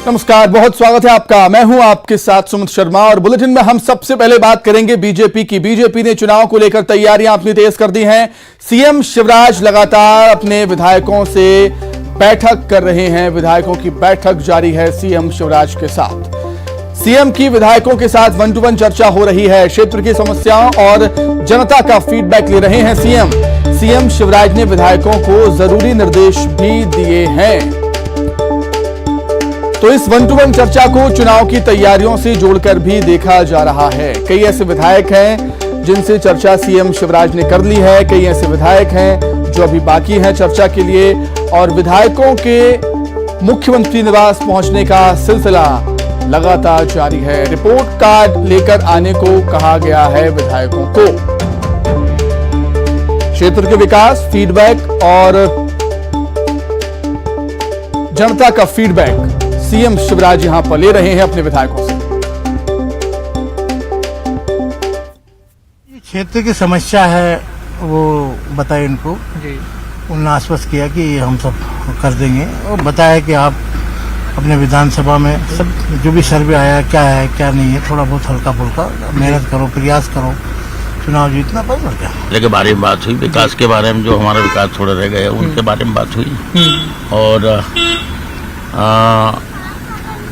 नमस्कार, बहुत स्वागत है आपका। मैं हूं आपके साथ सुमित शर्मा और बुलेटिन में हम सबसे पहले बात करेंगे बीजेपी की। बीजेपी ने चुनाव को लेकर तैयारियां अपनी तेज कर दी हैं। सीएम शिवराज लगातार अपने विधायकों से बैठक कर रहे हैं। विधायकों की बैठक जारी है सीएम शिवराज के साथ। सीएम की विधायकों के साथ 1-to-1 चर्चा हो रही है। क्षेत्र की समस्याओं और जनता का फीडबैक ले रहे हैं सीएम शिवराज ने विधायकों को जरूरी निर्देश भी दिए हैं। तो इस 1-to-1 चर्चा को चुनाव की तैयारियों से जोड़कर भी देखा जा रहा है। कई ऐसे विधायक हैं जिनसे चर्चा सीएम शिवराज ने कर ली है, कई ऐसे विधायक हैं जो अभी बाकी हैं चर्चा के लिए, और विधायकों के मुख्यमंत्री निवास पहुंचने का सिलसिला लगातार जारी है। रिपोर्ट कार्ड लेकर आने को कहा गया है विधायकों को। क्षेत्र के विकास, फीडबैक और जनता का फीडबैक सीएम शिवराज यहां पर ले रहे हैं अपने विधायकों से। क्षेत्र की समस्या है वो बताए इनको जी। उन्होंने आश्वस्त किया कि हम सब कर देंगे और बताया कि आप अपने विधानसभा में सब जो भी सर्वे आया क्या है क्या नहीं है थोड़ा बहुत हल्का फुल्का मेहनत करो, प्रयास करो, चुनाव जीतना पर और क्या। के बारे में बात हुई, विकास के बारे में जो हमारा विकास थोड़ा रह गया उनके बारे में बात हुई और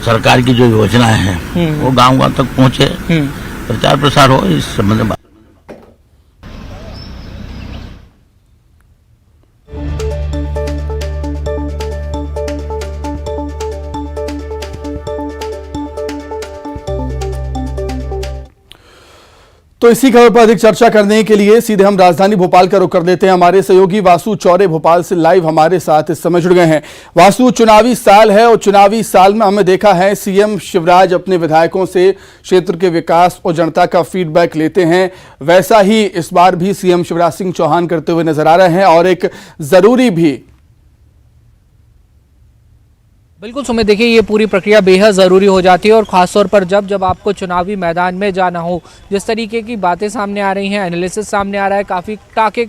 सरकार की जो योजनाएं हैं वो गांव-गांव तक पहुंचे, प्रचार प्रसार हो, इस संबंध में। तो इसी खबर पर अधिक चर्चा करने के लिए सीधे हम राजधानी भोपाल का रुख कर लेते हैं। हमारे सहयोगी वासु चौरे भोपाल से लाइव हमारे साथ इस समय जुड़ गए हैं। वासु, चुनावी साल है और चुनावी साल में हमने देखा है सीएम शिवराज अपने विधायकों से क्षेत्र के विकास और जनता का फीडबैक लेते हैं। वैसा ही इस बार भी सीएम शिवराज सिंह चौहान करते हुए नजर आ रहे हैं और एक जरूरी भी। बिल्कुल सुमित, देखिए ये पूरी प्रक्रिया बेहद ज़रूरी हो जाती है और ख़ासतौर पर जब आपको चुनावी मैदान में जाना हो, जिस तरीके की बातें सामने आ रही हैं, एनालिसिस सामने आ रहा है, काफ़ी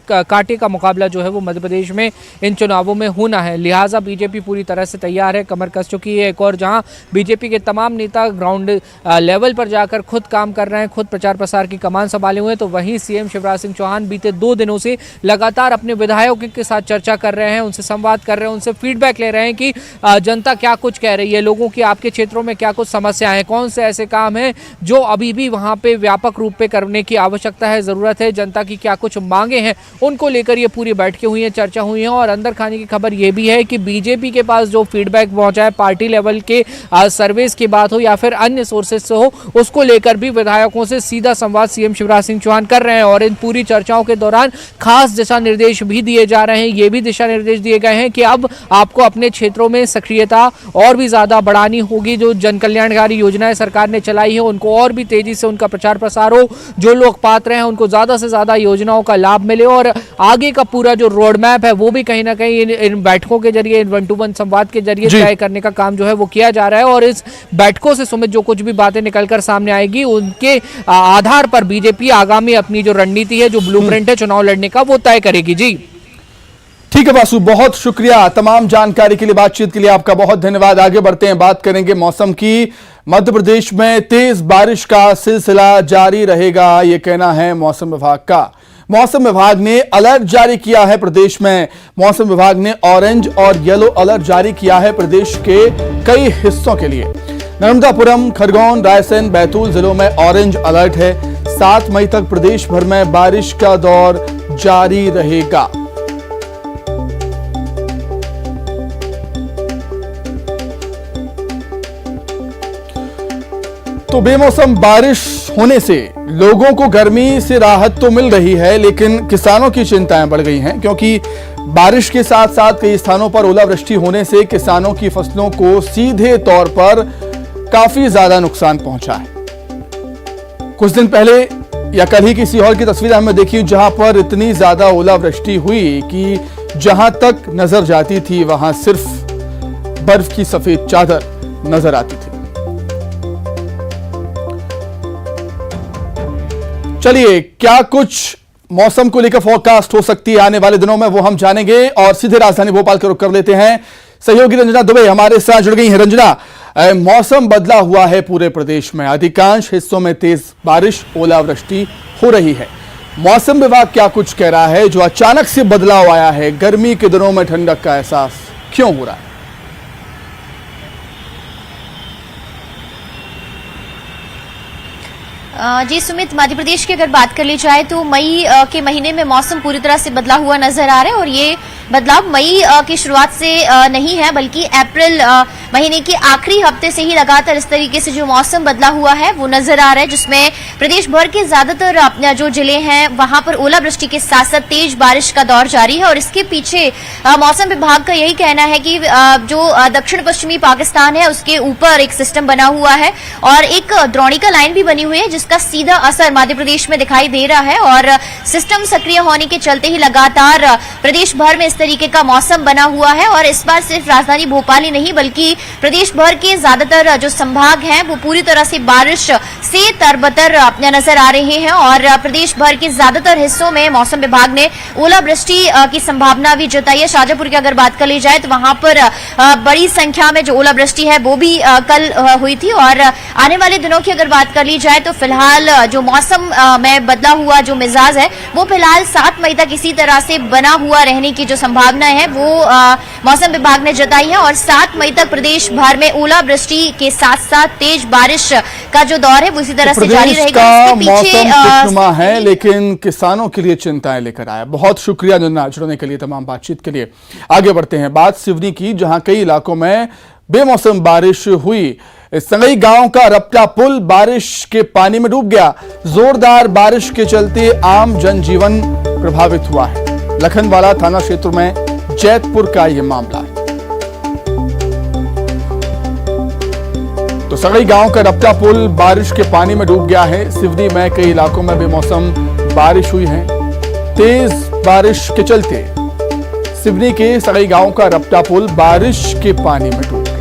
कांटे का मुकाबला जो है वो मध्य प्रदेश में इन चुनावों में होना है। लिहाजा बीजेपी पूरी तरह से तैयार है, कमर कस चुकी है। एक और जहाँ बीजेपी के तमाम नेता ग्राउंड लेवल पर जाकर खुद काम कर रहे हैं, खुद प्रचार प्रसार की कमान संभाले हुए हैं, तो वहीं सीएम शिवराज सिंह चौहान बीते 2 दिनों से लगातार अपने विधायकों के साथ चर्चा कर रहे हैं, उनसे संवाद कर रहे हैं, उनसे फीडबैक ले रहे हैं कि जनता क्या कुछ कह रही है, लोगों की आपके क्षेत्रों में क्या कुछ समस्याएं हैं, कौन से ऐसे काम हैं जो अभी भी वहां पे व्यापक रूप पे करने की आवश्यकता है, जरूरत है, जनता की क्या कुछ मांगे हैं, उनको लेकर ये पूरी बैठकें हुई हैं, चर्चा हुई है। और अंदर खाने की खबर ये भी है कि बीजेपी के पास जो फीडबैक पहुंचा है, पार्टी लेवल के सर्वेस की बात हो या फिर अन्य सोर्सेज से हो, उसको लेकर भी विधायकों से सीधा संवाद सीएम शिवराज सिंह चौहान कर रहे हैं। और इन पूरी चर्चाओं के दौरान खास दिशा निर्देश भी दिए जा रहे हैं। ये भी दिशा निर्देश दिए गए हैं कि अब आपको अपने क्षेत्रों में सक्रियता और भी ज्यादा बढ़ानी होगी। जो जन कल्याणकारी योजनाएं सरकार ने चलाई है उनको और भी तेजी से उनका प्रचार प्रसार हो, जो लोग पात्र हैं उनको ज्यादा से ज्यादा योजनाओं का लाभ मिले और आगे का पूरा जो रोड मैप है वो भी कहीं ना कहीं इन बैठकों के जरिए, इन 1-to-1 संवाद के जरिए तय करने का काम जो है वो किया जा रहा है। और इस बैठकों से सुमित जो कुछ भी बातें निकलकर सामने आएगी उनके आधार पर बीजेपी आगामी अपनी जो रणनीति है, जो ब्लूप्रिंट है चुनाव लड़ने का, वो तय करेगी। जी ठीक है वासु, बहुत शुक्रिया तमाम जानकारी के लिए, बातचीत के लिए आपका बहुत धन्यवाद। आगे बढ़ते हैं, बात करेंगे मौसम की। मध्य प्रदेश में तेज बारिश का सिलसिला जारी रहेगा, यह कहना है मौसम विभाग का। मौसम विभाग ने अलर्ट जारी किया है प्रदेश में। मौसम विभाग ने ऑरेंज और येलो अलर्ट जारी किया है प्रदेश के कई हिस्सों के लिए। नर्मदापुरम, खरगोन, रायसेन, बैतूल जिलों में ऑरेंज अलर्ट है। 7 मई तक प्रदेश भर में बारिश का दौर जारी रहेगा। तो बेमौसम बारिश होने से लोगों को गर्मी से राहत तो मिल रही है, लेकिन किसानों की चिंताएं बढ़ गई हैं क्योंकि बारिश के साथ साथ कई स्थानों पर ओलावृष्टि होने से किसानों की फसलों को सीधे तौर पर काफी ज्यादा नुकसान पहुंचा है। कुछ दिन पहले या कल ही किसी और की तस्वीर हमने देखी जहां पर इतनी ज्यादा ओलावृष्टि हुई कि जहां तक नजर जाती थी वहां सिर्फ बर्फ की सफेद चादर नजर आती थी। चलिए, क्या कुछ मौसम को लेकर फोरकास्ट हो सकती है आने वाले दिनों में, वो हम जानेंगे और सीधे राजधानी भोपाल का रुख कर लेते हैं। सहयोगी रंजना दुबे हमारे साथ जुड़ गई हैं। रंजना, मौसम बदला हुआ है पूरे प्रदेश में, अधिकांश हिस्सों में तेज बारिश, ओलावृष्टि हो रही है। मौसम विभाग क्या कुछ कह रहा है? जो अचानक से बदलाव आया है, गर्मी के दिनों में ठंडक का एहसास क्यों हो रहा है? जी सुमित, मध्य प्रदेश की अगर बात कर ली जाए तो मई के महीने में मौसम पूरी तरह से बदला हुआ नजर आ रहा है और ये बदलाव मई की शुरुआत से नहीं है बल्कि अप्रैल महीने के आखिरी हफ्ते से ही लगातार इस तरीके से जो मौसम बदला हुआ है वो नजर आ रहा है, जिसमें प्रदेश भर के ज्यादातर जो जिले हैं वहां पर ओलावृष्टि के साथ साथ तेज बारिश का दौर जारी है। और इसके पीछे मौसम विभाग का यही कहना है कि जो दक्षिण पश्चिमी पाकिस्तान है उसके ऊपर एक सिस्टम बना हुआ है और एक द्रोणिका लाइन भी बनी हुई है जिसका सीधा असर मध्य प्रदेश में दिखाई दे रहा है। और सिस्टम सक्रिय होने के चलते ही लगातार प्रदेश भर में इस तरीके का मौसम बना हुआ है और इस बार सिर्फ राजधानी भोपाल ही नहीं बल्कि प्रदेश भर के ज्यादातर जो संभाग हैं वो पूरी तरह से बारिश से तरबतर नजर आ रहे हैं और प्रदेश भर के ज्यादातर हिस्सों में मौसम विभाग ने ओलावृष्टि की संभावना भी जताई है। शाजापुर की अगर बात कर ली जाए तो वहां पर बड़ी संख्या में जो ओलावृष्टि है वो भी कल हुई थी और आने वाले दिनों की अगर बात कर ली जाए तो फिलहाल जो मौसम में बदला हुआ जो मिजाज है वो फिलहाल 7 मई तक इसी तरह से बना हुआ रहने की जो संभावना है वो मौसम विभाग ने जताई है और 7 मई तक प्रदेश भर में ओलावृष्टि के साथ साथ तेज बारिश का जो दौर है वो इसी तरह से जारी रहेगा। इसके पीछे खुशनुमा है लेकिन किसानों के लिए चिंताएं लेकर आया। बहुत शुक्रिया जुड़ने के लिए, तमाम बातचीत के लिए। आगे बढ़ते हैं, बात सिवनी की, जहां कई इलाकों में बेमौसम बारिश हुई। संगई गांव का रपटा पुल बारिश के पानी में डूब गया। जोरदार बारिश के चलते आम जनजीवन प्रभावित हुआ है। लखनवाला थाना क्षेत्र में जैतपुर का यह मामला है। तो संगई गांव का रपटा पुल बारिश के पानी में डूब गया है। सिवनी में कई इलाकों में बेमौसम बारिश हुई है। तेज बारिश के चलते सिवनी के संगई गांव का रपटा पुल बारिश के पानी में डूब गया।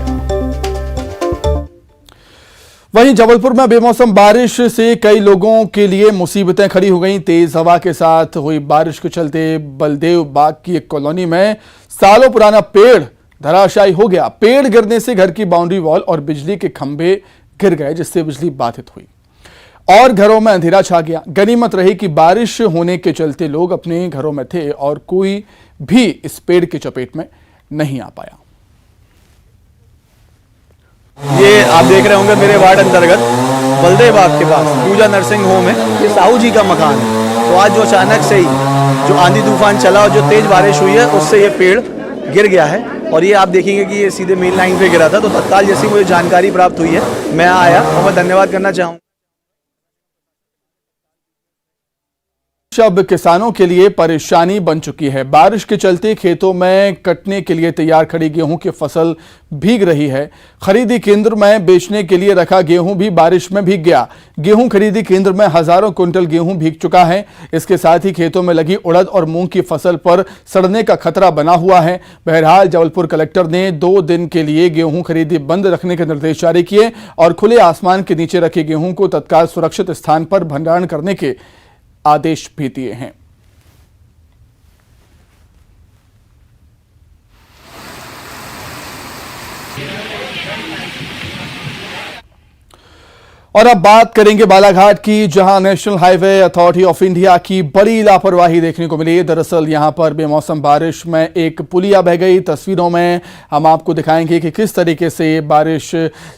वहीं जबलपुर में बेमौसम बारिश से कई लोगों के लिए मुसीबतें खड़ी हो गईं। तेज हवा के साथ हुई बारिश के चलते बलदेव बाग की एक कॉलोनी में सालों पुराना पेड़ धराशायी हो गया। पेड़ गिरने से घर की बाउंड्री वॉल और बिजली के खंभे गिर गए, जिससे बिजली बाधित हुई और घरों में अंधेरा छा गया। गनीमत रही कि बारिश होने के चलते लोग अपने घरों में थे और कोई भी इस पेड़ की चपेट में नहीं आ पाया। ये आप देख रहे होंगे मेरे वार्ड अंतर्गत बलदेव बाग के पास पूजा नर्सिंग होम है, ये साहू जी का मकान है। तो आज जो अचानक से ही जो आंधी तूफान चला और जो तेज बारिश हुई है उससे ये पेड़ गिर गया है और ये आप देखेंगे कि ये सीधे मेन लाइन पे गिरा था। तो तत्काल जैसी मुझे जानकारी प्राप्त हुई है मैं आया और मैं धन्यवाद करना चाहूँगा। अब किसानों के लिए परेशानी बन चुकी है। बारिश के चलते खेतों में कटने के लिए तैयार खड़ी गेहूं की फसल भीग रही है। खरीदी केंद्र में बेचने के लिए रखा गेहूं भी बारिश में भीग गया। गेहूं खरीदी केंद्र में हजारों क्विंटल गेहूं भीग चुका है। इसके साथ ही खेतों में लगी उड़द और मूंग की फसल पर सड़ने का खतरा बना हुआ है। बहरहाल जबलपुर कलेक्टर ने 2 दिन के लिए गेहूं खरीदी बंद रखने के निर्देश जारी किए और खुले आसमान के नीचे रखे गेहूं को तत्काल सुरक्षित स्थान पर भंडारण करने के आदेश भी दिए हैं। और अब बात करेंगे बालाघाट की, जहां national highway authority of India की बड़ी लापरवाही देखने को मिली। दरअसल यहां पर बेमौसम बारिश में एक पुलिया बह गई। तस्वीरों में हम आपको दिखाएंगे कि किस तरीके से बारिश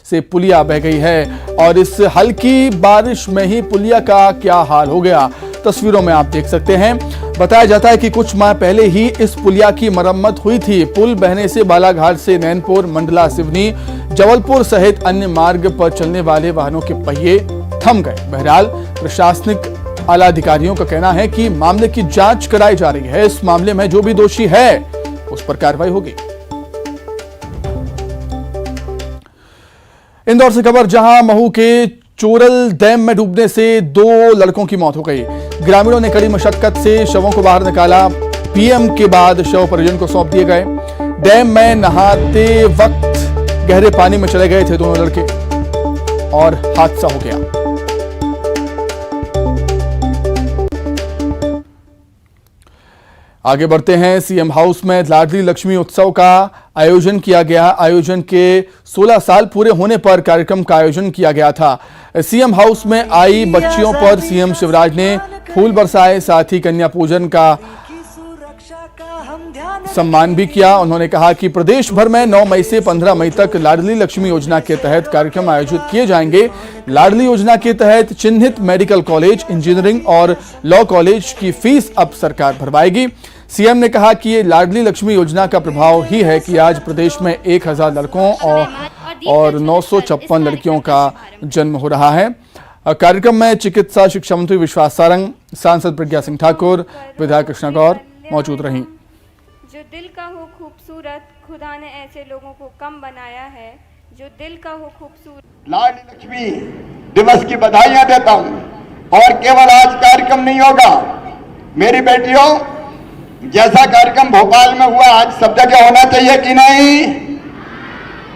से पुलिया बह गई है और इस हल्की बारिश में ही पुलिया का क्या हाल हो गया, तस्वीरों में आप देख सकते हैं। बताया जाता है कि कुछ माह पहले ही इस पुलिया की मरम्मत हुई थी। पुल बहने से बालाघाट से नैनपुर, मंडला, सिवनी, जबलपुर सहित अन्य मार्ग पर चलने वाले वाहनों के पहिए थम गए। बहरहाल प्रशासनिक आला अधिकारियों का कहना है कि मामले की जांच कराई जा रही है। इस मामले में जो भी दोषी है उस पर कार्रवाई होगी। इंदौर से खबर, जहां महू के चोरल डैम में डूबने से 2 लड़कों की मौत हो गई। ग्रामीणों ने कड़ी मशक्कत से शवों को बाहर निकाला। पीएम के बाद शव परिजन को सौंप दिए गए। डैम में नहाते वक्त गहरे पानी में चले गए थे दोनों लड़के और हादसा हो गया। आगे बढ़ते हैं। सीएम हाउस में लाडली लक्ष्मी उत्सव का आयोजन किया गया। आयोजन के 16 साल पूरे होने पर कार्यक्रम का आयोजन किया गया था। सीएम हाउस में आई बच्चियों पर सीएम शिवराज ने फूल बरसाए, साथ ही कन्या पूजन का सम्मान भी किया। उन्होंने कहा कि प्रदेश भर में 9 मई से 15 मई तक लाडली लक्ष्मी योजना के तहत कार्यक्रम आयोजित किए जाएंगे। लाडली योजना के तहत चिन्हित मेडिकल कॉलेज, इंजीनियरिंग और लॉ कॉलेज की फीस अब सरकार भरवाएगी। सीएम ने कहा कि ये लाडली लक्ष्मी योजना का प्रभाव ही है कि आज प्रदेश में 1000 लड़कों और 956 लड़कियों का जन्म हो रहा है। कार्यक्रम में चिकित्सा शिक्षा मंत्री विश्वास सारंग, सांसद प्रज्ञा सिंह ठाकुर, विधायक कृष्णा गौर मौजूद रहीं। जो दिल का हो खूबसूरत, खुदा ने ऐसे लोगों को कम बनाया है। जो दिल का हो खूबसूरत। लाडली लक्ष्मी दिवस की बधाइयां देता हूं। और केवल आज कार्यक्रम नहीं होगा मेरी बेटियों, जैसा कार्यक्रम भोपाल में हुआ आज सब जगह होना चाहिए कि नहीं?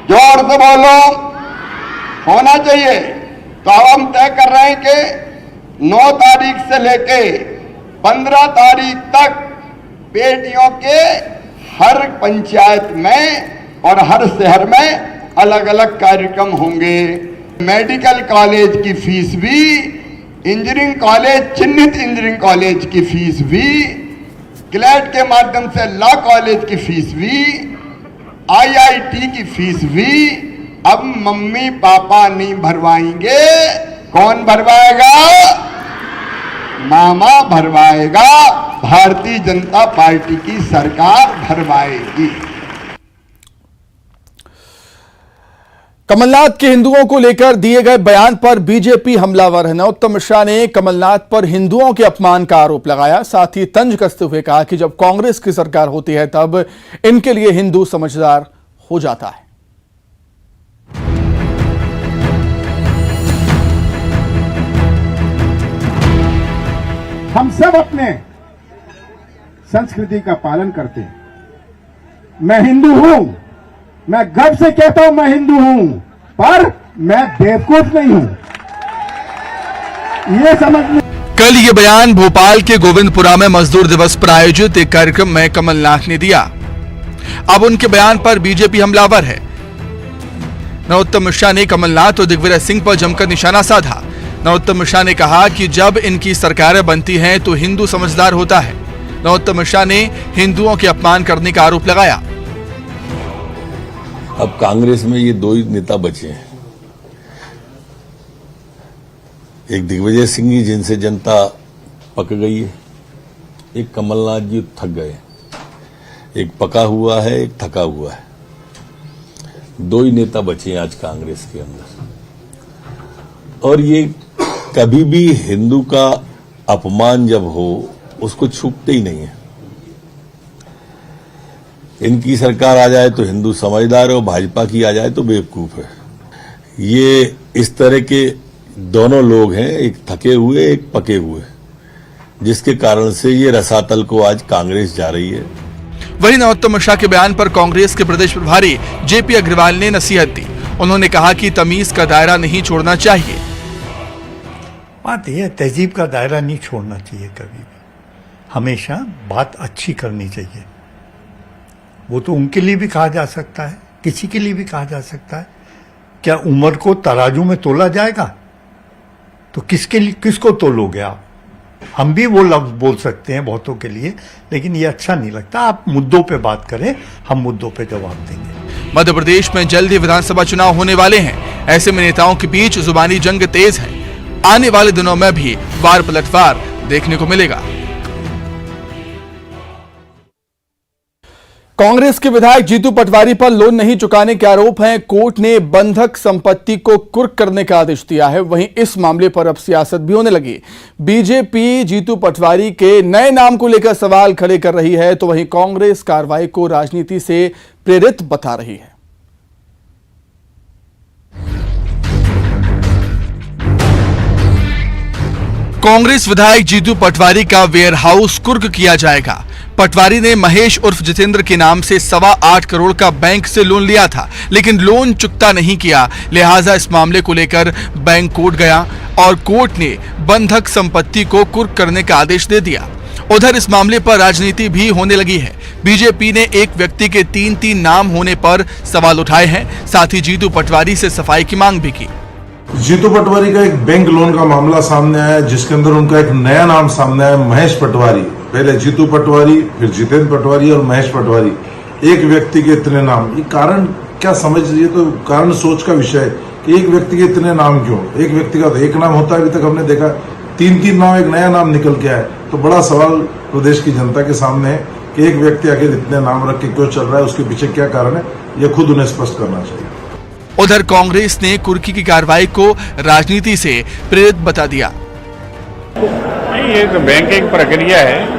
जोर से बोलो, होना चाहिए। तो अब हम तय कर रहे हैं कि 9 तारीख से लेके 15 तारीख तक बेटियों के हर पंचायत में और हर शहर में अलग अलग कार्यक्रम होंगे। मेडिकल कॉलेज की फीस भी, इंजीनियरिंग कॉलेज, चिन्हित इंजीनियरिंग कॉलेज की फीस भी, क्लैट के माध्यम से लॉ कॉलेज की फीस भी, आईआईटी की फीस भी अब मम्मी पापा नहीं भरवाएंगे। कौन भरवाएगा? मामा भरवाएगा। भारतीय जनता पार्टी की सरकार भरवाएगी। कमलनाथ के हिंदुओं को लेकर दिए गए बयान पर बीजेपी हमलावर है। नरोत्तम मिश्रा ने कमलनाथ पर हिंदुओं के अपमान का आरोप लगाया। साथ ही तंज कसते हुए कहा कि जब कांग्रेस की सरकार होती है तब इनके लिए हिंदू समझदार हो जाता है। हम सब अपने संस्कृति का पालन करते हैं। मैं हिंदू हूं, मैं गर्व से कहता हूं मैं हिंदू हूं, पर मैं बेवकूफ नहीं हूं, ये समझ में। कल ये बयान भोपाल के गोविंदपुरा में मजदूर दिवस पर आयोजित एक कार्यक्रम में कमलनाथ ने दिया। अब उनके बयान पर बीजेपी हमलावर है। नरोत्तम मिश्रा ने कमलनाथ और दिग्विजय सिंह पर जमकर निशाना साधा। नरोत्तम मिश्रा ने कहा कि जब इनकी सरकारें बनती हैं तो हिंदू समझदार होता है। नरोत्तम मिश्रा ने हिंदुओं के अपमान करने का आरोप लगाया। अब कांग्रेस में ये 2 ही नेता बचे हैं, एक दिग्विजय सिंह जी जिनसे जनता पक गई है, एक कमलनाथ जी थक गए। एक पका हुआ है, एक थका हुआ है। 2 ही नेता बचे हैं आज कांग्रेस के अंदर। और ये कभी भी हिंदू का अपमान जब हो उसको छूटते ही नहीं है। इनकी सरकार आ जाए तो हिंदू समझदार है और भाजपा की आ जाए तो बेवकूफ है। ये इस तरह के दोनों लोग हैं, एक थके हुए एक पके हुए, जिसके कारण से ये रसातल को आज कांग्रेस जा रही है। वहीं नरोत्तम मिश्रा के बयान पर कांग्रेस के प्रदेश प्रभारी जेपी अग्रवाल ने नसीहत दी। उन्होंने कहा कि तमीज का दायरा नहीं छोड़ना चाहिए। बात यह तहजीब का दायरा नहीं छोड़ना चाहिए कभी भी। हमेशा बात अच्छी करनी चाहिए। वो तो उनके लिए भी कहा जा सकता है, किसी के लिए भी कहा जा सकता है। क्या उम्र को तराजू में तोला जाएगा? तो किसके लिए, किसको तोलोगे आप? हम भी वो लफ्ज बोल सकते हैं बहुतों के लिए, लेकिन ये अच्छा नहीं लगता। आप मुद्दों पे बात करें, हम मुद्दों पे जवाब देंगे। मध्य प्रदेश में जल्द ही विधानसभा चुनाव होने वाले हैं। ऐसे में नेताओं के बीच जुबानी जंग तेज है। आने वाले दिनों में भी वार पलटवार देखने को मिलेगा। कांग्रेस के विधायक जीतू पटवारी पर लोन नहीं चुकाने के आरोप हैं। कोर्ट ने बंधक संपत्ति को कुर्क करने का आदेश दिया है। वहीं इस मामले पर अब सियासत भी होने लगी। बीजेपी जीतू पटवारी के नए नाम को लेकर सवाल खड़े कर रही है, तो वहीं कांग्रेस कार्रवाई को राजनीति से प्रेरित बता रही है। कांग्रेस विधायक जीतू पटवारी का वेयरहाउस कुर्क किया जाएगा। पटवारी ने महेश उर्फ जितेंद्र के नाम से 8.25 करोड़ का बैंक से लोन लिया था, लेकिन लोन चुकता नहीं किया। लिहाजा इस मामले को लेकर बैंक कोर्ट गया और कोर्ट ने बंधक संपत्ति को कुर्क करने का आदेश दे दिया। उधर इस मामले पर राजनीति भी होने लगी है। बीजेपी ने एक व्यक्ति के 3-3 नाम होने पर सवाल उठाए हैं, साथ ही जीतू पटवारी से सफाई की मांग भी की। जीतू पटवारी का एक बैंक लोन का मामला सामने आया, जिसके अंदर उनका एक नया नाम सामने आया, महेश पटवारी। पहले जीतू पटवारी, फिर जितेंद्र पटवारी और महेश पटवारी, एक व्यक्ति के इतने नाम। ये कारण क्या समझ लीजिए, तो कारण सोच का विषय है कि एक व्यक्ति के इतने नाम क्यों। एक व्यक्ति का तो एक नाम होता है, अभी तक हमने देखा 3-3 नाम, एक नया नाम निकल के आया। तो बड़ा सवाल प्रदेश की जनता के सामने है कि एक व्यक्ति आखिर इतने नाम रख के क्यों चल रहा है, उसके पीछे क्या कारण है, ये खुद उन्हें स्पष्ट करना चाहिए। उधर कांग्रेस ने कुर्की की कार्रवाई को राजनीति से प्रेरित बता दिया। नहीं, ये तो बैंकिंग प्रक्रिया है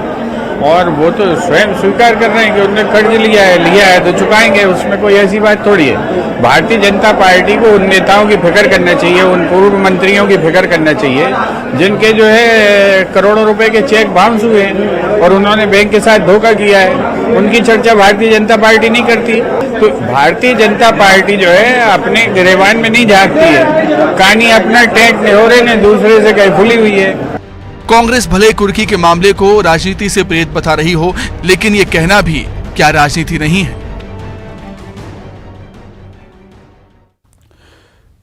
और वो तो स्वयं स्वीकार कर रहे हैं कि उन्होंने कर्ज लिया है तो चुकाएंगे, उसमें कोई ऐसी बात थोड़ी है। भारतीय जनता पार्टी को उन नेताओं की फिक्र करना चाहिए, उन पूर्व मंत्रियों की फिक्र करना चाहिए जिनके जो है करोड़ों रुपए के चेक बाउंस हुए हैं और उन्होंने बैंक के साथ धोखा किया है। उनकी चर्चा भारतीय जनता पार्टी नहीं करती। तो भारतीय जनता पार्टी जो है अपने गिरेबान में नहीं झांकती है, कहानी अपना टैंक निहोरे ने दूसरे से कहीं फुली हुई है। कांग्रेस भले कुर्की के मामले को राजनीति से प्रेरित बता रही हो, लेकिन ये कहना भी क्या राजनीति नहीं है।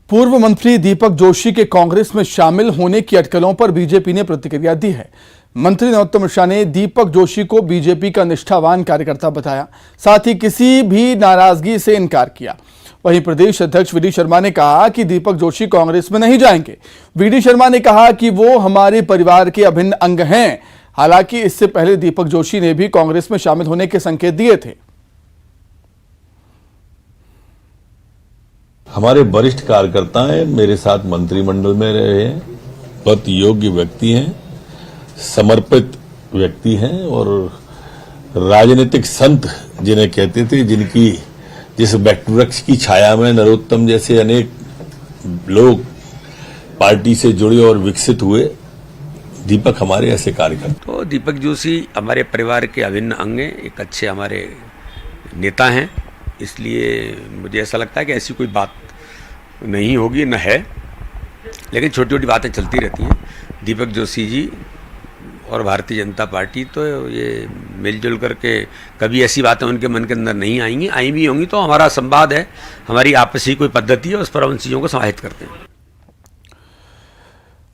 पूर्व मंत्री दीपक जोशी के कांग्रेस में शामिल होने की अटकलों पर बीजेपी ने प्रतिक्रिया दी है। मंत्री नरोत्तम मिश्रा ने दीपक जोशी को बीजेपी का निष्ठावान कार्यकर्ता बताया, साथ ही किसी भी नाराजगी से इनकार किया। वहीं प्रदेश अध्यक्ष वीडी शर्मा ने कहा कि दीपक जोशी कांग्रेस में नहीं जाएंगे। वीडी शर्मा ने कहा कि वो हमारे परिवार के अभिन्न अंग हैं। हालांकि इससे पहले दीपक जोशी ने भी कांग्रेस में शामिल होने के संकेत दिए थे। हमारे वरिष्ठ कार्यकर्ता हैं, मेरे साथ मंत्रिमंडल में रहे हैं, बहुत योग्य व्यक्ति हैं, समर्पित व्यक्ति हैं और राजनीतिक संत जिन्हें कहते थे, जिनकी जिस वृक्ष की छाया में नरोत्तम जैसे अनेक लोग पार्टी से जुड़े और विकसित हुए, दीपक हमारे ऐसे कार्यकर्ता। तो दीपक जोशी हमारे परिवार के अभिन्न अंग हैं, एक अच्छे हमारे नेता हैं, इसलिए मुझे ऐसा लगता है कि ऐसी कोई बात नहीं होगी, न है, लेकिन छोटी छोटी बातें चलती रहती हैं। दीपक जोशी जी और भारतीय जनता पार्टी तो ये मिलजुल करके कभी ऐसी बातें उनके मन के अंदर नहीं आएंगी, आई भी होंगी तो हमारा संवाद है, हमारी आपसी कोई पद्धति है, उस पर उन चीज़ों को समाहित करते हैं।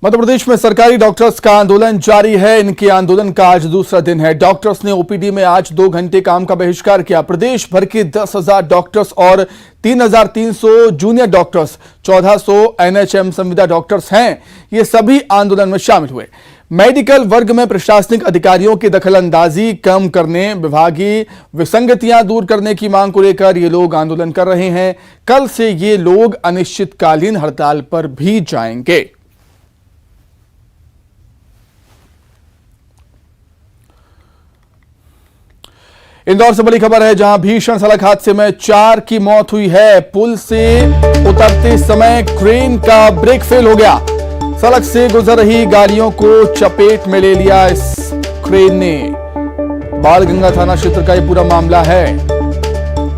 मध्य प्रदेश में सरकारी डॉक्टर्स का आंदोलन जारी है। इनके आंदोलन का आज दूसरा दिन है। डॉक्टर्स ने ओपीडी में आज 2 घंटे काम का बहिष्कार किया। प्रदेश भर के 10,000 डॉक्टर्स और 3,300 जूनियर डॉक्टर्स, 1,400 एनएचएम संविदा डॉक्टर्स हैं, ये सभी आंदोलन में शामिल हुए। मेडिकल वर्ग में प्रशासनिक अधिकारियों की दखलंदाजी कम करने, विभागीय विसंगतियां दूर करने की मांग को लेकर ये लोग आंदोलन कर रहे हैं। कल से ये लोग अनिश्चितकालीन हड़ताल पर भी जाएंगे। इंदौर से बड़ी खबर है, जहां भीषण सड़क हादसे में 4 की मौत हुई है। पुल से उतरते समय क्रेन का ब्रेक फेल हो गया। सड़क से गुजर रही गाड़ियों को चपेट में ले लिया इस क्रेन ने। बाणगंगा थाना क्षेत्र का यह पूरा मामला है।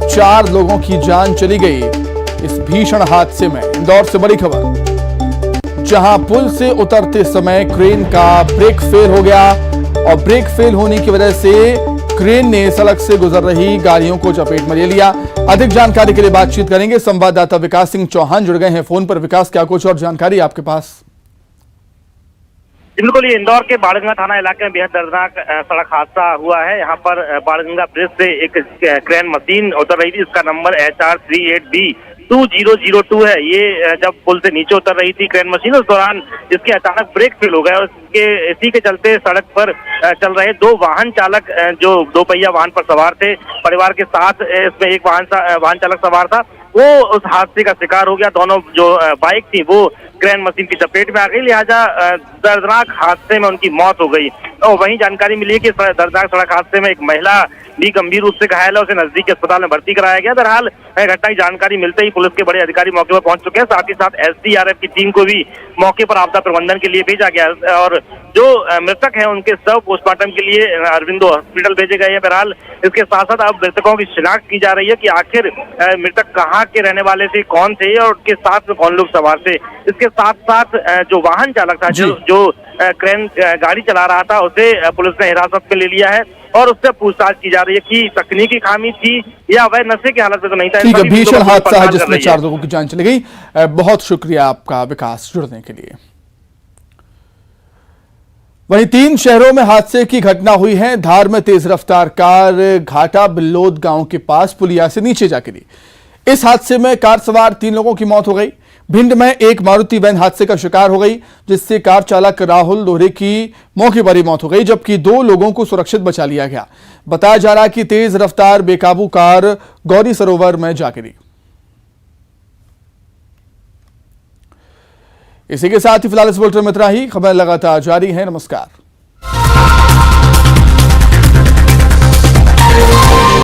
4 लोगों की जान चली गई इस भीषण हादसे में। इंदौर से बड़ी खबर, जहां पुल से उतरते समय क्रेन का ब्रेक फेल हो गया और ब्रेक फेल होने की वजह से क्रेन ने सड़क से गुजर रही गाड़ियों को चपेट में ले लिया। अधिक जानकारी के लिए बातचीत करेंगे, संवाददाता विकास सिंह चौहान जुड़ गए हैं फोन पर। विकास, क्या कुछ और जानकारी आपके पास? बिल्कुल, ये इंदौर के बाणगंगा थाना इलाके में बेहद दर्दनाक सड़क हादसा हुआ है। यहाँ पर बाणगंगा ब्रिज से एक क्रेन मशीन उतर रही थी, इसका नंबर HR38B2002 है। ये जब पुल से नीचे उतर रही थी क्रेन मशीन, उस दौरान इसके अचानक ब्रेक फेल हो गया और इसी के चलते सड़क पर चल रहे 2 वाहन चालक जो 2 पहिया वाहन पर सवार थे, परिवार के साथ इसमें एक वाहन चालक सवार था, वो उस हादसे का शिकार हो गया। दोनों जो बाइक थी वो क्रेन मशीन की चपेट में आ गई, लिहाजा दर्दनाक हादसे में उनकी मौत हो गई। और वहीं जानकारी मिली है कि दर्दनाक सड़क हादसे में एक महिला भी गंभीर रूप से घायल है, उसे नजदीक अस्पताल में भर्ती कराया गया। बहरहाल घटना की जानकारी मिलते ही पुलिस के बड़े अधिकारी मौके पर पहुंच चुके हैं। साथ ही साथ SDRF की टीम को भी मौके पर आपदा प्रबंधन के लिए भेजा गया और जो मृतक हैं उनके शव पोस्टमार्टम के लिए अरविंदो हॉस्पिटल भेजे गए हैं। बहरहाल इसके साथ साथ अब मृतकों की शिनाख्त की जा रही है कि आखिर मृतक कहाँ के रहने वाले थे, कौन थे और उनके साथ में कौन लोग सवार थे। इसके साथ साथ जो वाहन चालक था, जो क्रेन गाड़ी चला रहा था, उसे पुलिस ने हिरासत में ले लिया है और उससे पूछताछ की जा रही है कि तकनीकी खामी थी या अवैध नशे की हालत में तो नहीं था। ठीक है, भीषण हादसा है जिसमें 4 लोगों की जान चली गई। बहुत शुक्रिया आपका विकास, जुड़ने के लिए। वहीं 3 शहरों में हादसे की घटना हुई है। धार में तेज रफ्तार कार घाटा बिल्लोद गांव के पास पुलिया से नीचे जा गिरी। इस हादसे में कार सवार 3 लोगों की मौत हो गई। भिंड में एक मारुति वैन हादसे का शिकार हो गई, जिससे कार चालक राहुल दोहरे की मौके पर ही मौत हो गई, जबकि 2 लोगों को सुरक्षित बचा लिया गया। बताया जा रहा है कि तेज रफ्तार बेकाबू कार गौरी सरोवर में जा गिरी। इसी के साथ ही फिलहाल इस बुलेटिन में इतना ही। खबर लगातार जारी है। नमस्कार।